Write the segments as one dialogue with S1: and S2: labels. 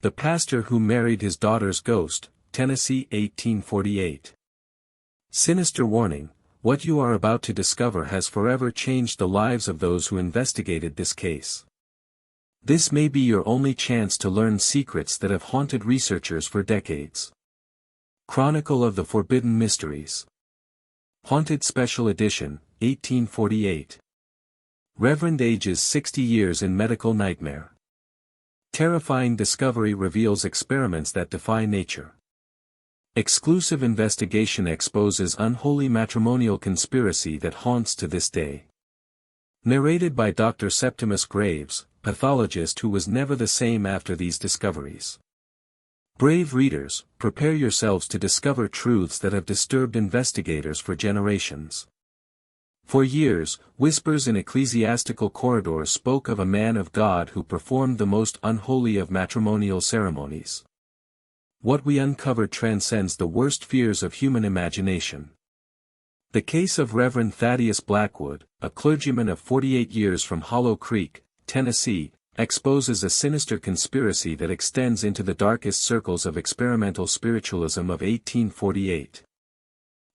S1: The Pastor Who Married His Daughter's Ghost, Tennessee 1848. Sinister warning, what you are about to discover has forever changed the lives of those who investigated this case. This may be your only chance to learn secrets that have haunted researchers for decades. Chronicle of the Forbidden Mysteries. Haunted Special Edition, 1848. Reverend ages 60 years in medical nightmare. Terrifying discovery reveals experiments that defy nature. Exclusive investigation exposes unholy matrimonial conspiracy that haunts to this day. Narrated by Dr. Septimus Graves, pathologist who was never the same after these discoveries. Brave readers, prepare yourselves to discover truths that have disturbed investigators for generations. For years, whispers in ecclesiastical corridors spoke of a man of God who performed the most unholy of matrimonial ceremonies. What we uncover transcends the worst fears of human imagination. The case of Reverend Thaddeus Blackwood, a clergyman of 48 years from Hollow Creek, Tennessee, exposes a sinister conspiracy that extends into the darkest circles of experimental spiritualism of 1848.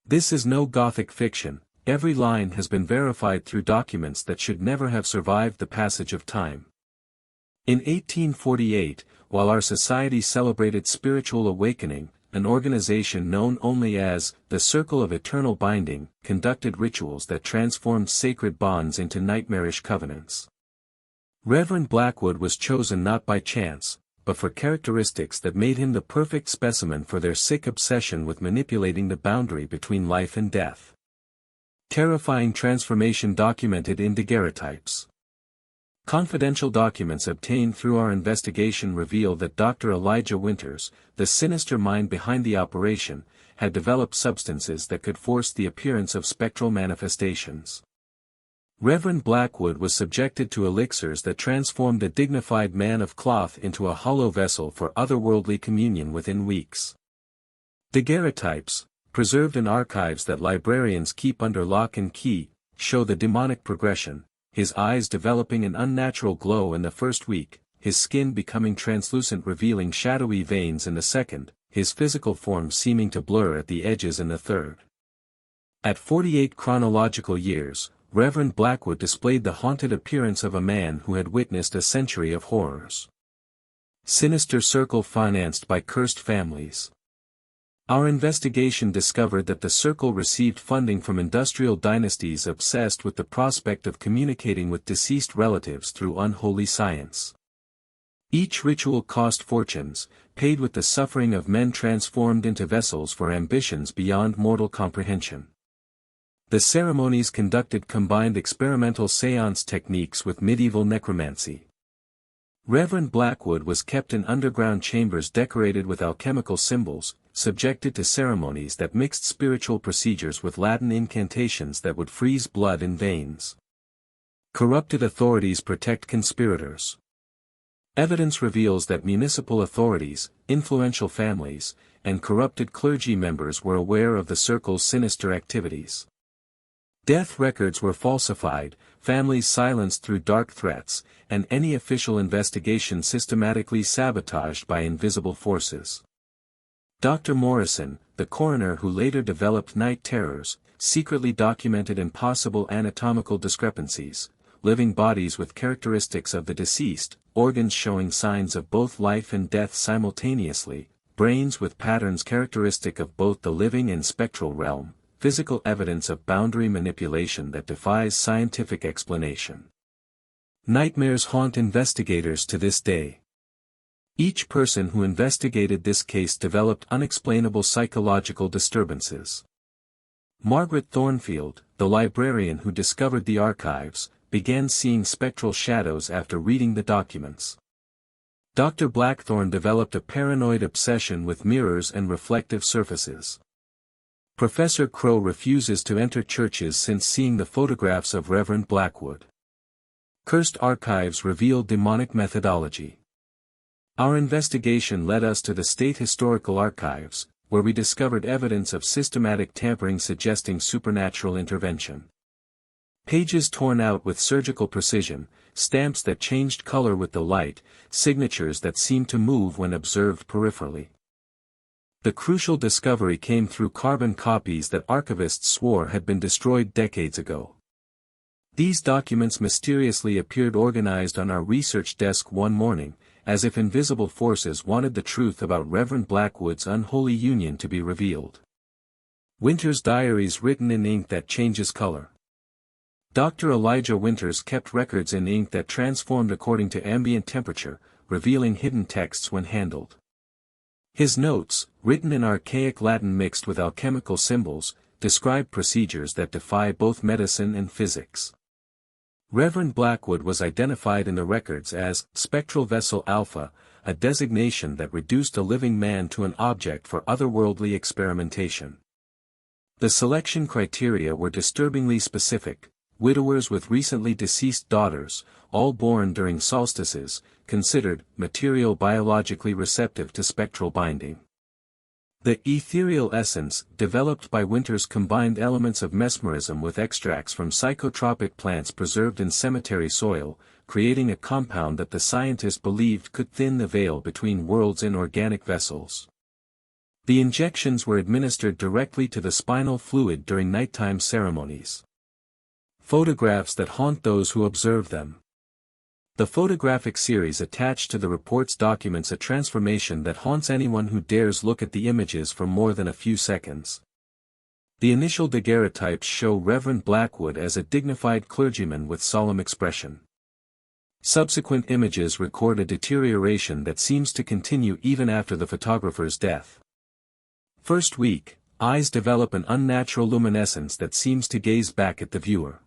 S1: This is no Gothic fiction. Every line has been verified through documents that should never have survived the passage of time. In 1848, while our society celebrated spiritual awakening, an organization known only as the Circle of Eternal Binding conducted rituals that transformed sacred bonds into nightmarish covenants. Reverend Blackwood was chosen not by chance, but for characteristics that made him the perfect specimen for their sick obsession with manipulating the boundary between life and death. Terrifying transformation documented in daguerreotypes. Confidential documents obtained through our investigation reveal that Dr. Elijah Winters, the sinister mind behind the operation, had developed substances that could force the appearance of spectral manifestations. Reverend Blackwood was subjected to elixirs that transformed a dignified man of cloth into a hollow vessel for otherworldly communion within weeks. Daguerreotypes, preserved in archives that librarians keep under lock and key, show the demonic progression, his eyes developing an unnatural glow in the first week, his skin becoming translucent revealing shadowy veins in the second, his physical form seeming to blur at the edges in the third. At 48 chronological years, Reverend Blackwood displayed the haunted appearance of a man who had witnessed a century of horrors. Sinister circle financed by cursed families. Our investigation discovered that the circle received funding from industrial dynasties obsessed with the prospect of communicating with deceased relatives through unholy science. Each ritual cost fortunes, paid with the suffering of men transformed into vessels for ambitions beyond mortal comprehension. The ceremonies conducted combined experimental seance techniques with medieval necromancy. Reverend Blackwood was kept in underground chambers decorated with alchemical symbols, subjected to ceremonies that mixed spiritual procedures with Latin incantations that would freeze blood in veins. Corrupted authorities protect conspirators. Evidence reveals that municipal authorities, influential families, and corrupted clergy members were aware of the circle's sinister activities. Death records were falsified, families silenced through dark threats, and any official investigation systematically sabotaged by invisible forces. Dr. Morrison, the coroner who later developed night terrors, secretly documented impossible anatomical discrepancies, living bodies with characteristics of the deceased, organs showing signs of both life and death simultaneously, brains with patterns characteristic of both the living and spectral realm, physical evidence of boundary manipulation that defies scientific explanation. Nightmares haunt investigators to this day. Each person who investigated this case developed unexplainable psychological disturbances. Margaret Thornfield, the librarian who discovered the archives, began seeing spectral shadows after reading the documents. Dr. Blackthorne developed a paranoid obsession with mirrors and reflective surfaces. Professor Crow refuses to enter churches since seeing the photographs of Reverend Blackwood. Cursed archives reveal demonic methodology. Our investigation led us to the State Historical Archives, where we discovered evidence of systematic tampering suggesting supernatural intervention. Pages torn out with surgical precision, stamps that changed color with the light, signatures that seemed to move when observed peripherally. The crucial discovery came through carbon copies that archivists swore had been destroyed decades ago. These documents mysteriously appeared organized on our research desk one morning, as if invisible forces wanted the truth about Reverend Blackwood's unholy union to be revealed. Winters' diaries written in ink that changes color. Dr. Elijah Winters kept records in ink that transformed according to ambient temperature, revealing hidden texts when handled. His notes, written in archaic Latin mixed with alchemical symbols, describe procedures that defy both medicine and physics. Reverend Blackwood was identified in the records as spectral vessel alpha, a designation that reduced a living man to an object for otherworldly experimentation. The selection criteria were disturbingly specific: widowers with recently deceased daughters, all born during solstices, considered material biologically receptive to spectral binding. The ethereal essence, developed by Winters, combined elements of mesmerism with extracts from psychotropic plants preserved in cemetery soil, creating a compound that the scientist believed could thin the veil between worlds in organic vessels. The injections were administered directly to the spinal fluid during nighttime ceremonies. Photographs that haunt those who observe them. The photographic series attached to the reports documents a transformation that haunts anyone who dares look at the images for more than a few seconds. The initial daguerreotypes show Reverend Blackwood as a dignified clergyman with solemn expression. Subsequent images record a deterioration that seems to continue even after the photographer's death. First week, eyes develop an unnatural luminescence that seems to gaze back at the viewer.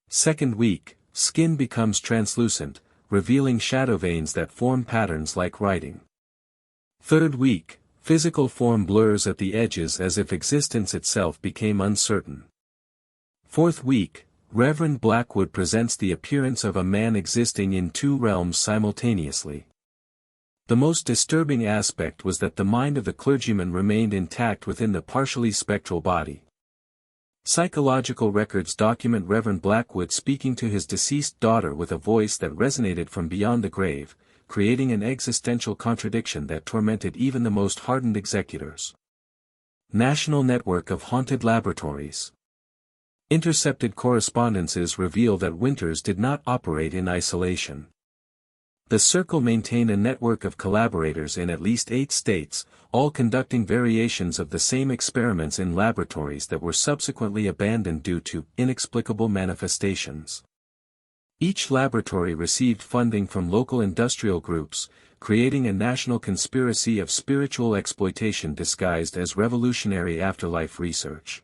S1: Second week, skin becomes translucent, revealing shadow veins that form patterns like writing. Third week, physical form blurs at the edges as if existence itself became uncertain. Fourth week, Reverend Blackwood presents the appearance of a man existing in two realms simultaneously. The most disturbing aspect was that the mind of the clergyman remained intact within the partially spectral body. Psychological records document Reverend Blackwood speaking to his deceased daughter with a voice that resonated from beyond the grave, creating an existential contradiction that tormented even the most hardened executors. National Network of Haunted Laboratories. Intercepted correspondences reveal that Winters did not operate in isolation. The Circle maintained a network of collaborators in at least 8 states, all conducting variations of the same experiments in laboratories that were subsequently abandoned due to inexplicable manifestations. Each laboratory received funding from local industrial groups, creating a national conspiracy of spiritual exploitation disguised as revolutionary afterlife research.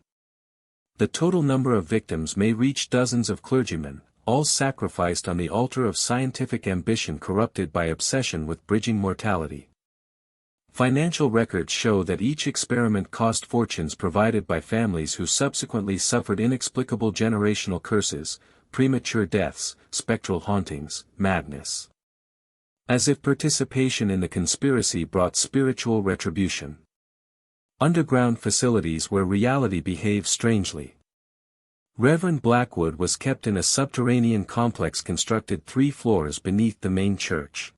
S1: The total number of victims may reach dozens of clergymen, all sacrificed on the altar of scientific ambition corrupted by obsession with bridging mortality. Financial records show that each experiment cost fortunes provided by families who subsequently suffered inexplicable generational curses, premature deaths, spectral hauntings, madness. As if participation in the conspiracy brought spiritual retribution. Underground facilities where reality behaves strangely. Reverend Blackwood was kept in a subterranean complex constructed 3 floors beneath the main church.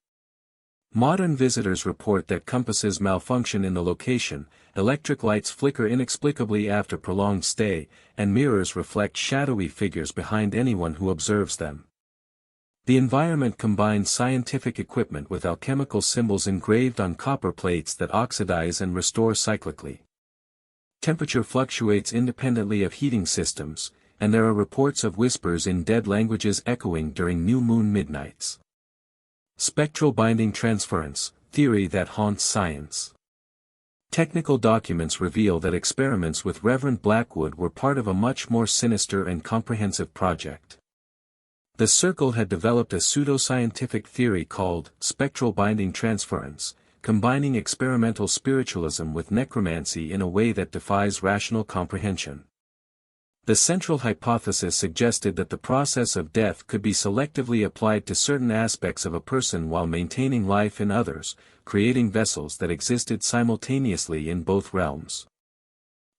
S1: Modern visitors report that compasses malfunction in the location, electric lights flicker inexplicably after prolonged stay, and mirrors reflect shadowy figures behind anyone who observes them. The environment combines scientific equipment with alchemical symbols engraved on copper plates that oxidize and restore cyclically. Temperature fluctuates independently of heating systems, and there are reports of whispers in dead languages echoing during new moon midnights. Spectral binding transference, theory that haunts science. Technical documents reveal that experiments with Reverend Blackwood were part of a much more sinister and comprehensive project. The Circle had developed a pseudoscientific theory called spectral binding transference, combining experimental spiritualism with necromancy in a way that defies rational comprehension. The central hypothesis suggested that the process of death could be selectively applied to certain aspects of a person while maintaining life in others, creating vessels that existed simultaneously in both realms.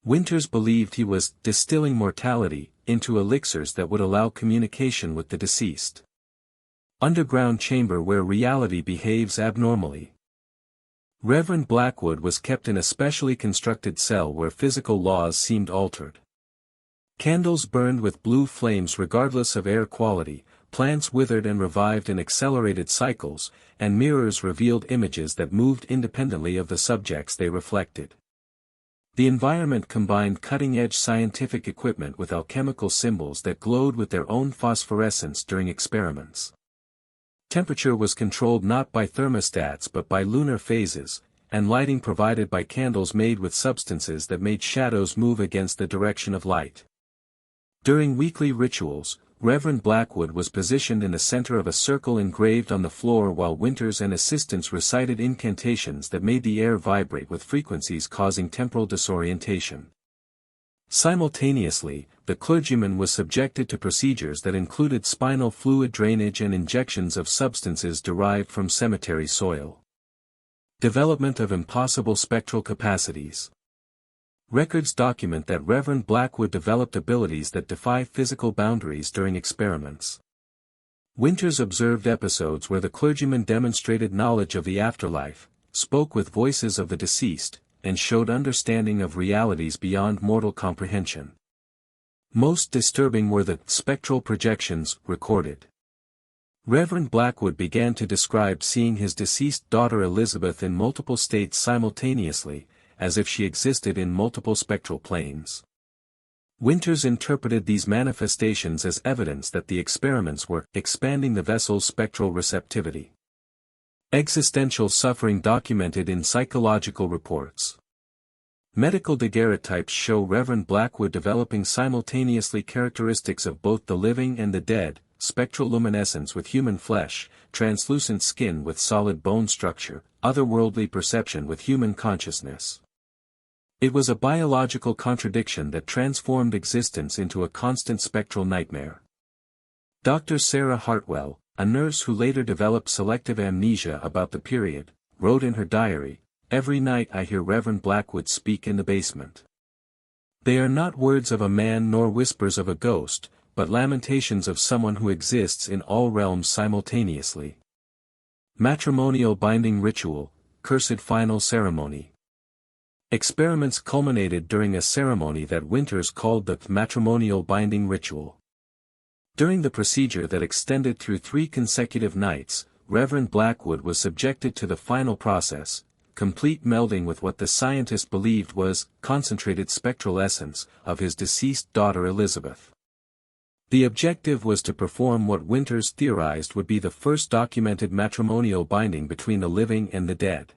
S1: Winters believed he was distilling mortality into elixirs that would allow communication with the deceased. Underground chamber where reality behaves abnormally. Reverend Blackwood was kept in a specially constructed cell where physical laws seemed altered. Candles burned with blue flames regardless of air quality, plants withered and revived in accelerated cycles, and mirrors revealed images that moved independently of the subjects they reflected. The environment combined cutting-edge scientific equipment with alchemical symbols that glowed with their own phosphorescence during experiments. Temperature was controlled not by thermostats but by lunar phases, and lighting provided by candles made with substances that made shadows move against the direction of light. During weekly rituals, Reverend Blackwood was positioned in the center of a circle engraved on the floor while Winters and assistants recited incantations that made the air vibrate with frequencies causing temporal disorientation. Simultaneously, the clergyman was subjected to procedures that included spinal fluid drainage and injections of substances derived from cemetery soil. Development of impossible spectral capacities. Records document that Reverend Blackwood developed abilities that defy physical boundaries during experiments. Winters observed episodes where the clergyman demonstrated knowledge of the afterlife, spoke with voices of the deceased, and showed understanding of realities beyond mortal comprehension. Most disturbing were the spectral projections recorded. Reverend Blackwood began to describe seeing his deceased daughter Elizabeth in multiple states simultaneously, as if she existed in multiple spectral planes. Winters interpreted these manifestations as evidence that the experiments were expanding the vessel's spectral receptivity. Existential suffering documented in psychological reports. Medical daguerreotypes show Reverend Blackwood developing simultaneously characteristics of both the living and the dead, spectral luminescence with human flesh, translucent skin with solid bone structure, otherworldly perception with human consciousness. It was a biological contradiction that transformed existence into a constant spectral nightmare. Dr. Sarah Hartwell, a nurse who later developed selective amnesia about the period, wrote in her diary, "Every night I hear Reverend Blackwood speak in the basement. They are not words of a man nor whispers of a ghost, but lamentations of someone who exists in all realms simultaneously." Matrimonial binding ritual, cursed final ceremony. Experiments culminated during a ceremony that Winters called the matrimonial binding ritual. During the procedure that extended through 3 consecutive nights, Reverend Blackwood was subjected to the final process, complete melding with what the scientist believed was concentrated spectral essence of his deceased daughter Elizabeth. The objective was to perform what Winters theorized would be the first documented matrimonial binding between the living and the dead.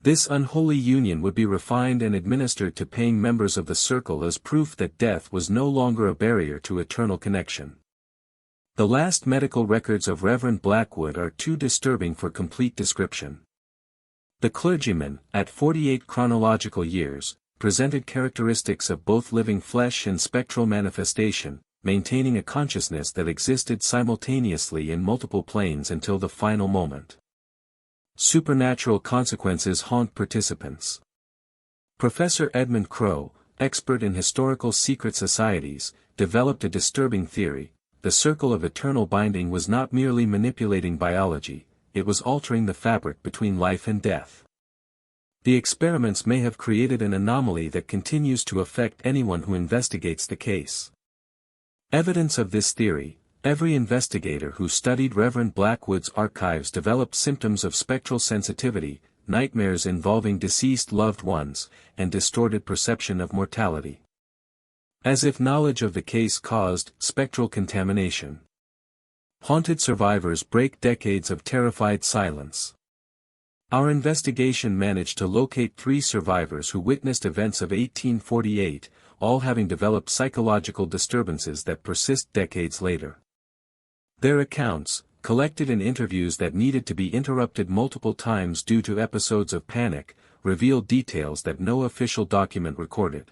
S1: This unholy union would be refined and administered to paying members of the circle as proof that death was no longer a barrier to eternal connection. The last medical records of Reverend Blackwood are too disturbing for complete description. The clergyman, at 48 chronological years, presented characteristics of both living flesh and spectral manifestation, maintaining a consciousness that existed simultaneously in multiple planes until the final moment. Supernatural consequences haunt participants. Professor Edmund Crowe, expert in historical secret societies, developed a disturbing theory. The circle of eternal binding was not merely manipulating biology, it was altering the fabric between life and death. The experiments may have created an anomaly that continues to affect anyone who investigates the case. Evidence of this theory: every investigator who studied Reverend Blackwood's archives developed symptoms of spectral sensitivity, nightmares involving deceased loved ones, and distorted perception of mortality. As if knowledge of the case caused spectral contamination. Haunted survivors break decades of terrified silence. Our investigation managed to locate 3 survivors who witnessed events of 1848, all having developed psychological disturbances that persist decades later. Their accounts, collected in interviews that needed to be interrupted multiple times due to episodes of panic, reveal details that no official document recorded.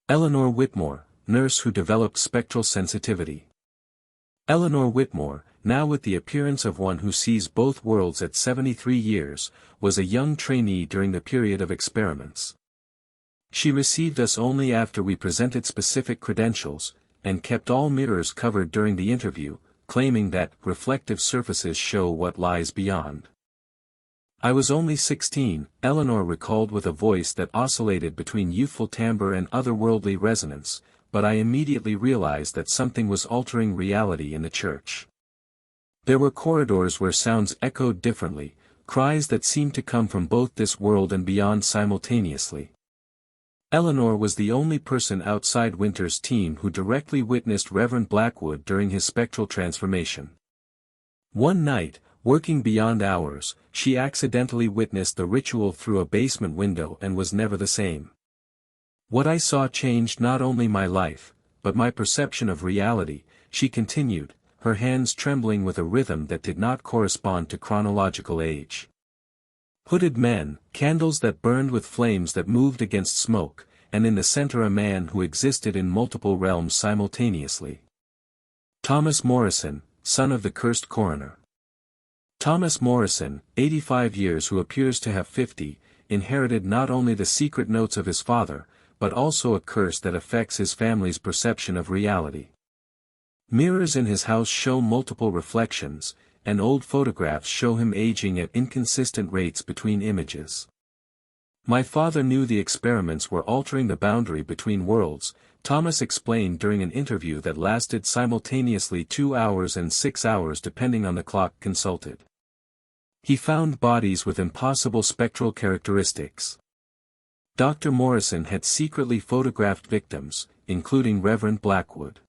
S1: Eleanor Whitmore, nurse who developed spectral sensitivity. Eleanor Whitmore, now with the appearance of one who sees both worlds at 73 years, was a young trainee during the period of experiments. She received us only after we presented specific credentials, and kept all mirrors covered during the interview, claiming that reflective surfaces show what lies beyond. I was only 16, Eleanor recalled with a voice that oscillated between youthful timbre and otherworldly resonance, but I immediately realized that something was altering reality in the church. There were corridors where sounds echoed differently, cries that seemed to come from both this world and beyond simultaneously. Eleanor was the only person outside Winter's team who directly witnessed Reverend Blackwood during his spectral transformation. One night, working beyond hours, she accidentally witnessed the ritual through a basement window and was never the same. What I saw changed not only my life, but my perception of reality, she continued, her hands trembling with a rhythm that did not correspond to chronological age. Hooded men, candles that burned with flames that moved against smoke, and in the center a man who existed in multiple realms simultaneously. Thomas Morrison, son of the cursed coroner. Thomas Morrison, 85 years who appears to have 50, inherited not only the secret notes of his father, but also a curse that affects his family's perception of reality. Mirrors in his house show multiple reflections, and old photographs show him aging at inconsistent rates between images. My father knew the experiments were altering the boundary between worlds, Thomas explained during an interview that lasted simultaneously 2 hours and 6 hours depending on the clock consulted. He found bodies with impossible spectral characteristics. Dr. Morrison had secretly photographed victims, including Reverend Blackwood.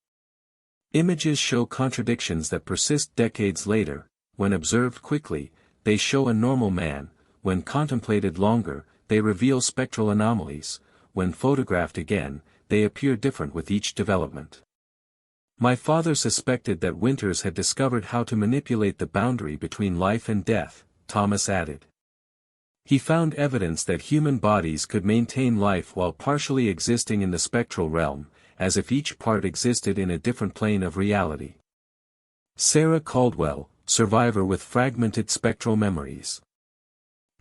S1: Images show contradictions that persist decades later. When observed quickly, they show a normal man; when contemplated longer, they reveal spectral anomalies; when photographed again, they appear different with each development. My father suspected that Winters had discovered how to manipulate the boundary between life and death, Thomas added. He found evidence that human bodies could maintain life while partially existing in the spectral realm, as if each part existed in a different plane of reality. Sarah Caldwell, survivor with fragmented spectral memories.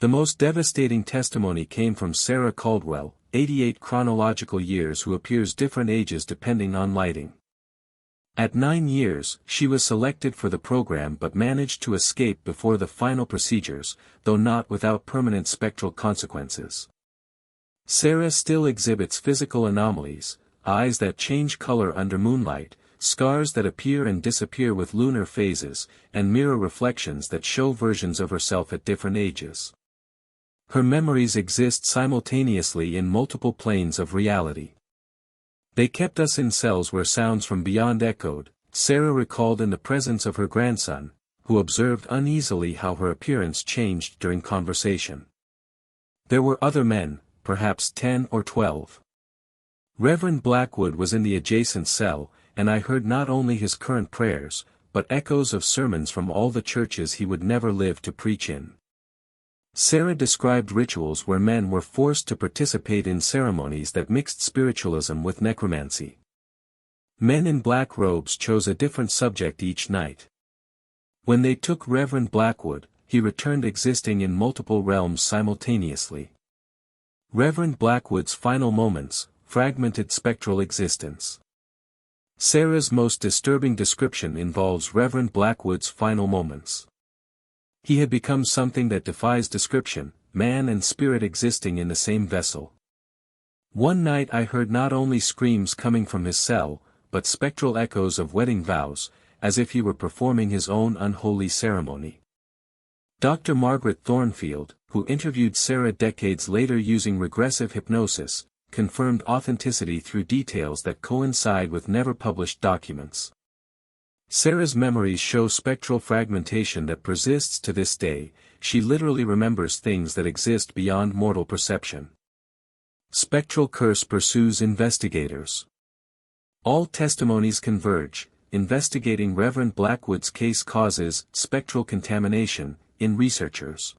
S1: The most devastating testimony came from Sarah Caldwell, 88 chronological years, who appears different ages depending on lighting. At 9 years, she was selected for the program but managed to escape before the final procedures, though not without permanent spectral consequences. Sarah still exhibits physical anomalies, eyes that change color under moonlight, scars that appear and disappear with lunar phases, and mirror reflections that show versions of herself at different ages. Her memories exist simultaneously in multiple planes of reality. They kept us in cells where sounds from beyond echoed, Sarah recalled in the presence of her grandson, who observed uneasily how her appearance changed during conversation. There were other men, perhaps 10 or 12. Reverend Blackwood was in the adjacent cell, and I heard not only his current prayers, but echoes of sermons from all the churches he would never live to preach in. Sarah described rituals where men were forced to participate in ceremonies that mixed spiritualism with necromancy. Men in black robes chose a different subject each night. When they took Reverend Blackwood, he returned existing in multiple realms simultaneously. Reverend Blackwood's final moments, fragmented spectral existence. Sarah's most disturbing description involves Reverend Blackwood's final moments. He had become something that defies description, man and spirit existing in the same vessel. One night I heard not only screams coming from his cell, but spectral echoes of wedding vows, as if he were performing his own unholy ceremony. Dr. Margaret Thornfield, who interviewed Sarah decades later using regressive hypnosis, confirmed authenticity through details that coincide with never-published documents. Sarah's memories show spectral fragmentation that persists to this day. She literally remembers things that exist beyond mortal perception. Spectral curse pursues investigators. All testimonies converge. Investigating Reverend Blackwood's case causes spectral contamination in researchers.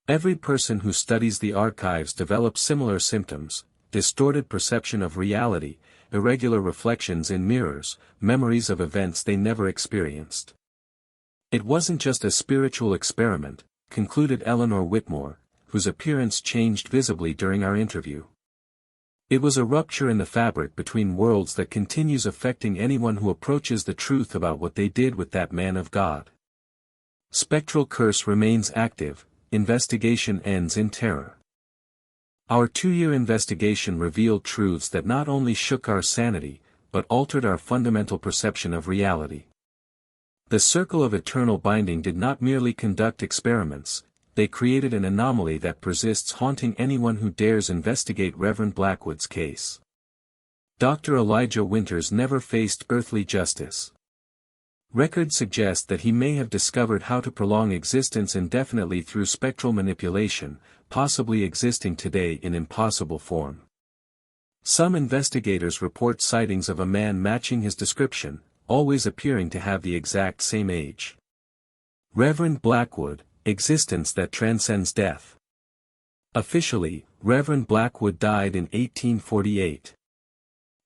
S1: Every person who studies the archives develops similar symptoms: distorted perception of reality, irregular reflections in mirrors, memories of events they never experienced. It wasn't just a spiritual experiment, concluded Eleanor Whitmore, whose appearance changed visibly during our interview. It was a rupture in the fabric between worlds that continues affecting anyone who approaches the truth about what they did with that man of God. Spectral curse remains active, investigation ends in terror. Our 2-year investigation revealed truths that not only shook our sanity, but altered our fundamental perception of reality. The Circle of Eternal Binding did not merely conduct experiments, they created an anomaly that persists, haunting anyone who dares investigate Reverend Blackwood's case. Dr. Elijah Winters never faced earthly justice. Records suggest that he may have discovered how to prolong existence indefinitely through spectral manipulation, possibly existing today in impossible form. Some investigators report sightings of a man matching his description, always appearing to have the exact same age. Reverend Blackwood, existence that transcends death. Officially, Reverend Blackwood died in 1848.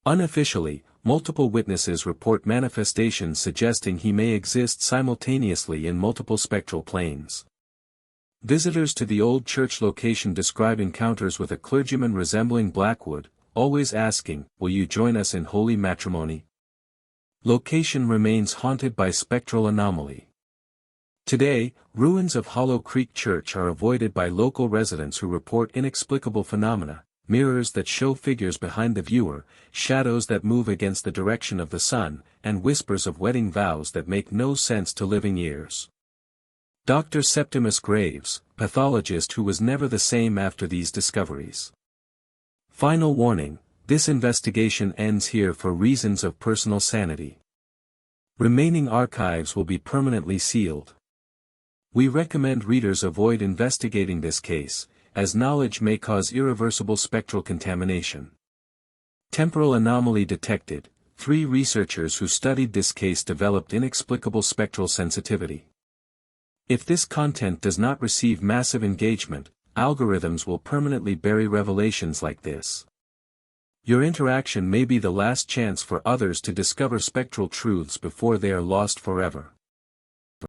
S1: Unofficially, multiple witnesses report manifestations suggesting he may exist simultaneously in multiple spectral planes. Visitors to the old church location describe encounters with a clergyman resembling Blackwood, always asking, "Will you join us in holy matrimony?" Location remains haunted by spectral anomaly. Today, ruins of Hollow Creek Church are avoided by local residents who report inexplicable phenomena, mirrors that show figures behind the viewer, shadows that move against the direction of the sun, and whispers of wedding vows that make no sense to living ears. Dr. Septimus Graves, pathologist who was never the same after these discoveries. Final warning, this investigation ends here for reasons of personal sanity. Remaining archives will be permanently sealed. We recommend readers avoid investigating this case, as knowledge may cause irreversible spectral contamination. Temporal anomaly detected. 3 researchers who studied this case developed inexplicable spectral sensitivity. If this content does not receive massive engagement, algorithms will permanently bury revelations like this. Your interaction may be the last chance for others to discover spectral truths before they are lost forever.